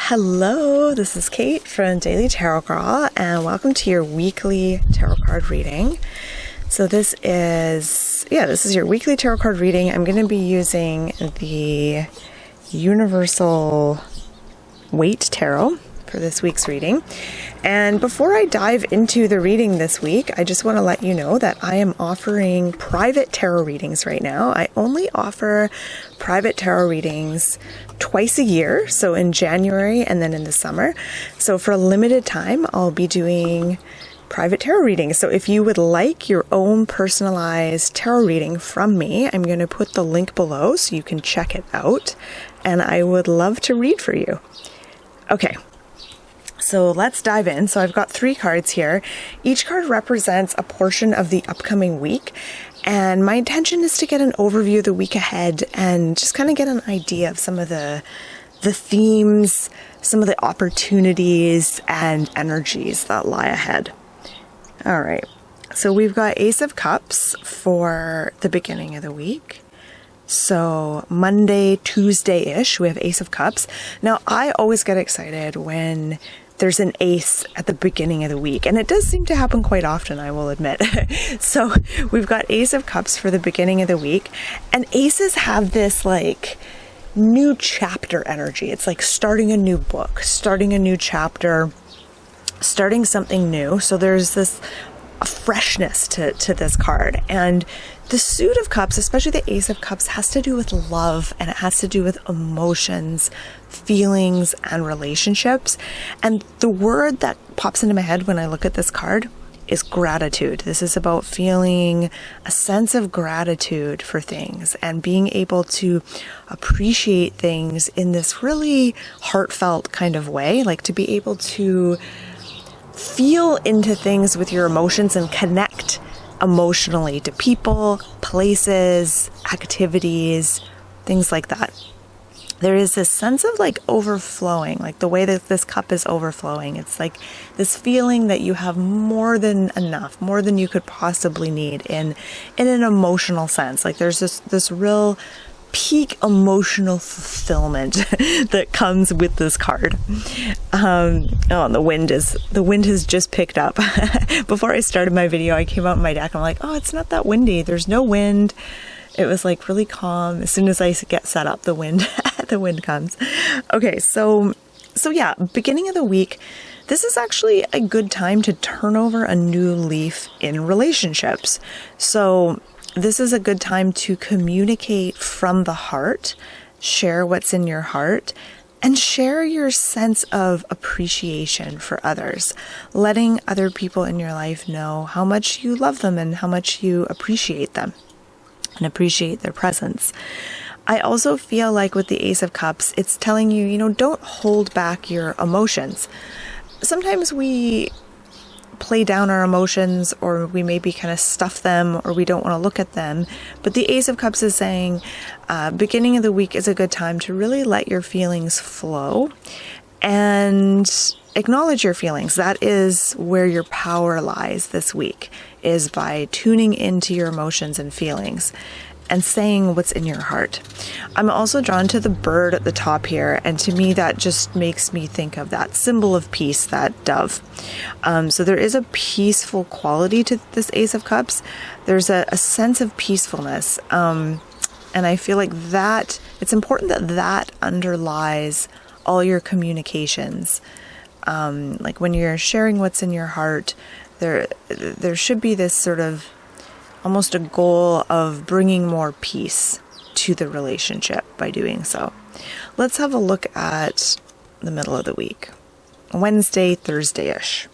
Hello, this is Kate from Daily Tarot Girl, and welcome to your weekly tarot card reading. So this is your weekly tarot card reading. I'm going to be using the Universal Waite Tarot for this week's reading. And before I dive into the reading this week, I just want to let you know that I am offering private tarot readings right now. I only offer private tarot readings twice a year, so in January and then in the summer. So for a limited time, I'll be doing private tarot readings. So if you would like your own personalized tarot reading from me, I'm going to put the link below so you can check it out, and I would love to read for you. Okay. So let's dive in. So I've got 3 cards here. Each card represents a portion of the upcoming week. And my intention is to get an overview of the week ahead and just kind of get an idea of some of the themes, some of the opportunities and energies that lie ahead. All right. So we've got Ace of Cups for the beginning of the week. So Monday, Tuesday-ish, we have Ace of Cups. Now, I always get excited when there's an ace at the beginning of the week, and it does seem to happen quite often, I will admit. So we've got Ace of Cups for the beginning of the week, and aces have this like new chapter energy. It's like starting a new book, starting a new chapter, starting something new. So there's this freshness to this card. And the Suit of Cups, especially the Ace of Cups, has to do with love, and it has to do with emotions, feelings, and relationships. And the word that pops into my head when I look at this card is gratitude. This is about feeling a sense of gratitude for things and being able to appreciate things in this really heartfelt kind of way, like to be able to feel into things with your emotions and connect emotionally to people, places, activities, things like that. There is this sense of like overflowing, like the way that this cup is overflowing. It's like this feeling that you have more than enough, more than you could possibly need in an emotional sense. Like there's this real peak emotional fulfillment that comes with this card. The wind has just picked up. Before I started my video, I came out on my deck. I'm like, oh, it's not that windy. There's no wind. It was like really calm. As soon as I get set up, the wind comes. Okay, so yeah, beginning of the week. This is actually a good time to turn over a new leaf in relationships. So this is a good time to communicate from the heart, share what's in your heart, and share your sense of appreciation for others, letting other people in your life know how much you love them and how much you appreciate them and appreciate their presence. I also feel like with the Ace of Cups, it's telling you, don't hold back your emotions. Sometimes we play down our emotions, or we maybe kind of stuff them, or we don't want to look at them. But the Ace of Cups is saying beginning of the week is a good time to really let your feelings flow and acknowledge your feelings. That is where your power lies this week, is by tuning into your emotions and feelings and saying what's in your heart. I'm also drawn to the bird at the top here, and to me that just makes me think of that symbol of peace, that dove. So there is a peaceful quality to this Ace of Cups. There's a sense of peacefulness, and I feel like that it's important that underlies all your communications. Like when you're sharing what's in your heart, there should be this sort of almost a goal of bringing more peace to the relationship by doing so. Let's have a look at the middle of the week. Wednesday, Thursday-ish.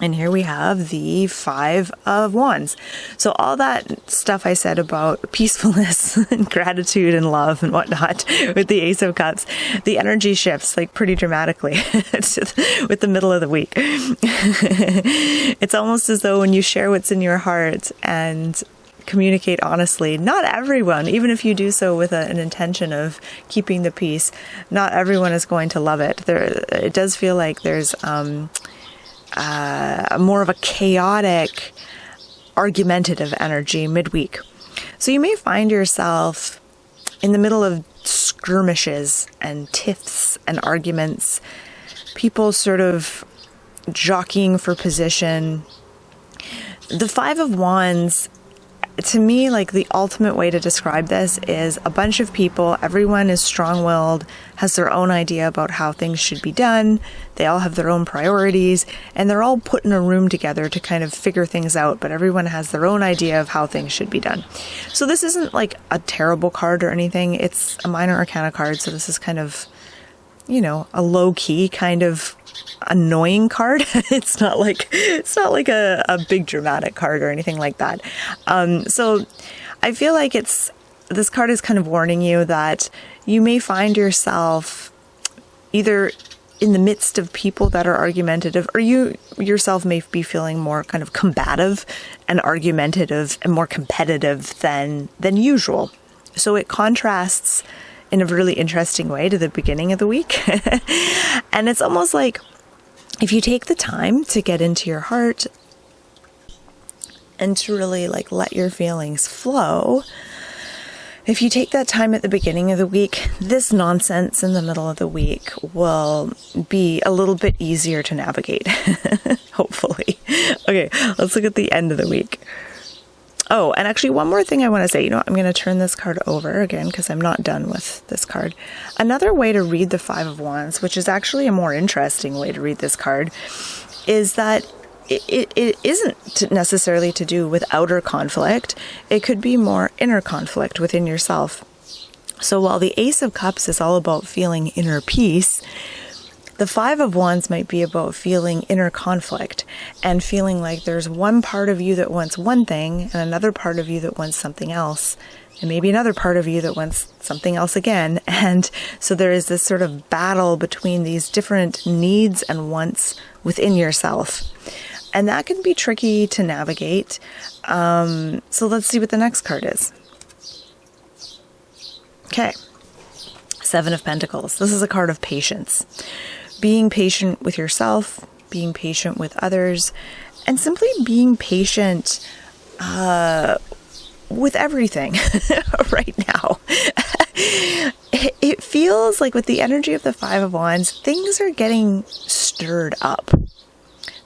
And here we have the 5 of Wands. So all that stuff I said about peacefulness and gratitude and love and whatnot with the Ace of Cups, the energy shifts like pretty dramatically with the middle of the week. It's almost as though when you share what's in your heart and communicate honestly, not everyone, even if you do so with an intention of keeping the peace, not everyone is going to love it. It does feel like there's more of a chaotic, argumentative energy midweek. So you may find yourself in the middle of skirmishes and tiffs and arguments, people sort of jockeying for position. The Five of Wands, to me, like the ultimate way to describe this is a bunch of people, everyone is strong-willed, has their own idea about how things should be done, they all have their own priorities, and they're all put in a room together to kind of figure things out, but everyone has their own idea of how things should be done. So this isn't like a terrible card or anything, it's a minor arcana card, so this is kind of, you know, a low-key kind of annoying card. It's not like a big dramatic card or anything like that. So I feel like this card is kind of warning you that you may find yourself either in the midst of people that are argumentative, or you yourself may be feeling more kind of combative and argumentative and more competitive than usual. So it contrasts in a really interesting way to the beginning of the week. And it's almost like if you take the time to get into your heart and to really like let your feelings flow, if you take that time at the beginning of the week, this nonsense in the middle of the week will be a little bit easier to navigate, hopefully. Okay, let's look at the end of the week. Oh, and actually one more thing I want to say, I'm going to turn this card over again because I'm not done with this card. Another way to read the Five of Wands, which is actually a more interesting way to read this card, is that it isn't necessarily to do with outer conflict. It could be more inner conflict within yourself. So while the Ace of Cups is all about feeling inner peace, the Five of Wands might be about feeling inner conflict and feeling like there's one part of you that wants one thing and another part of you that wants something else, and maybe another part of you that wants something else again. And so there is this sort of battle between these different needs and wants within yourself. And that can be tricky to navigate. So let's see what the next card is. Okay. Seven of Pentacles. This is a card of patience. Being patient with yourself, being patient with others, and simply being patient with everything right now. It feels like with the energy of the Five of Wands, things are getting stirred up.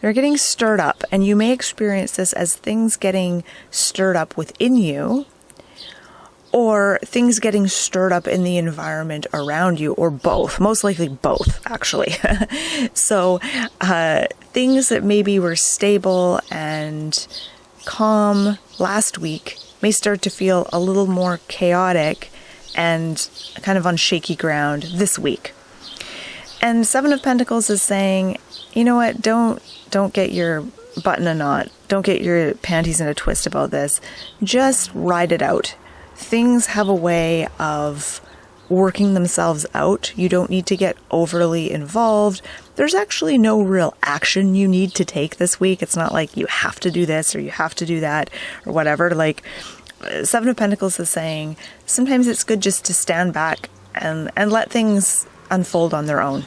They're getting stirred up, and you may experience this as things getting stirred up within you, or things getting stirred up in the environment around you, or both. Most likely both, actually. So things that maybe were stable and calm last week may start to feel a little more chaotic and kind of on shaky ground this week. And Seven of Pentacles is saying, you know what, don't get your butt in a knot. Don't get your panties in a twist about this. Just ride it out. Things have a way of working themselves out. You don't need to get overly involved. There's actually no real action you need to take this week. It's not like you have to do this or you have to do that or whatever. Like Seven of Pentacles is saying, sometimes it's good just to stand back and let things unfold on their own.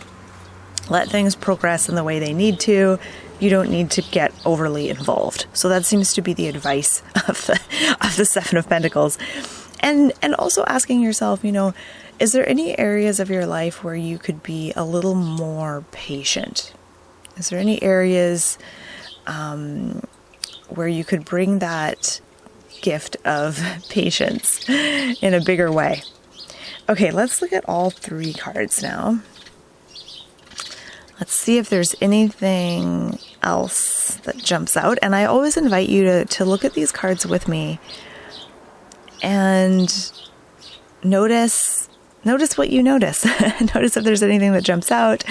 Let things progress in the way they need to. You don't need to get overly involved. So that seems to be the advice of the Seven of Pentacles. And also asking yourself, is there any areas of your life where you could be a little more patient? Is there any areas where you could bring that gift of patience in a bigger way? Okay, let's look at all three cards now. Let's see if there's anything else that jumps out. And I always invite you to look at these cards with me and notice what you notice. Notice if there's anything that jumps out.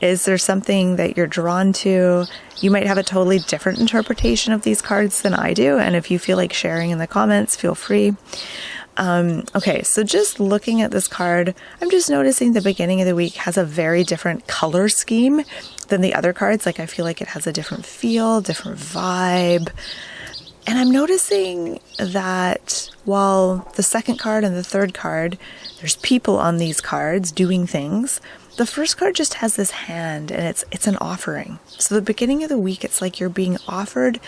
Is there something that you're drawn to? You might have a totally different interpretation of these cards than I do. And if you feel like sharing in the comments, feel free. Okay, so just looking at this card, I'm just noticing the beginning of the week has a very different color scheme than the other cards. Like I feel like it has a different feel, different vibe. And I'm noticing that while the second card and the third card, there's people on these cards doing things, the first card just has this hand and it's an offering. So the beginning of the week, it's like you're being offered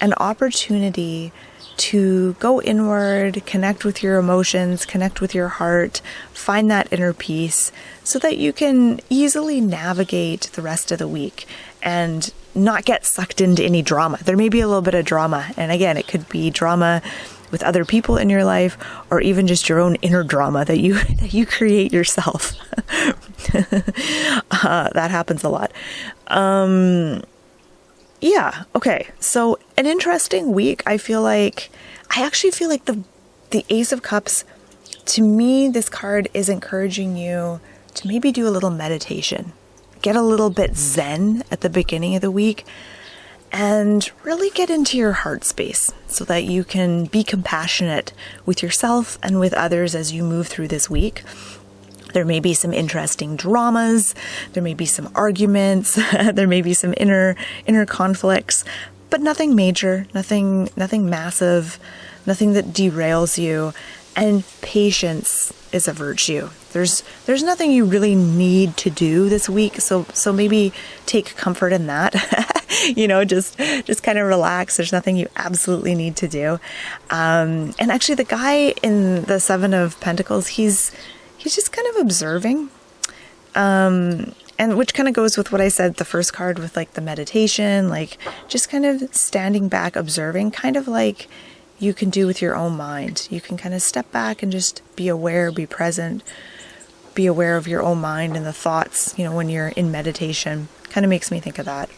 an opportunity to go inward, connect with your emotions, connect with your heart, find that inner peace so that you can easily navigate the rest of the week and not get sucked into any drama. There may be a little bit of drama. And again, it could be drama with other people in your life, or even just your own inner drama that you create yourself. That happens a lot. Yeah. Okay. So an interesting week. I actually feel like the Ace of Cups, to me, this card is encouraging you to maybe do a little meditation, get a little bit zen at the beginning of the week, and really get into your heart space so that you can be compassionate with yourself and with others as you move through this week. There may be some interesting dramas, there may be some arguments, there may be some inner conflicts, but nothing major, nothing massive, nothing that derails you. And patience is a virtue. There's nothing you really need to do this week, so maybe take comfort in that. Just kind of relax. There's nothing you absolutely need to do. And actually, the guy in the Seven of Pentacles, he's just kind of observing, and which kind of goes with what I said the first card with like the meditation, like just kind of standing back, observing, kind of like you can do with your own mind. You can kind of step back and just be aware, be present, be aware of your own mind and the thoughts, when you're in meditation. Kind of makes me think of that.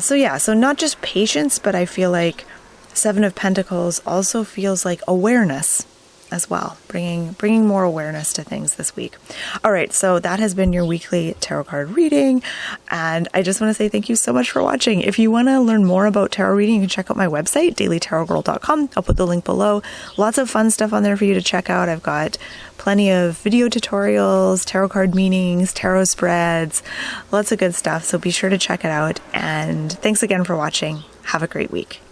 So not just patience, but I feel like Seven of Pentacles also feels like awareness as well, bringing more awareness to things this week. All right, so that has been your weekly tarot card reading, and I just want to say thank you so much for watching. If you want to learn more about tarot reading, you can check out my website, dailytarotgirl.com. I'll put the link below. Lots of fun stuff on there for you to check out. I've got plenty of video tutorials, tarot card meanings, tarot spreads, lots of good stuff, so be sure to check it out. And thanks again for watching. Have a great week.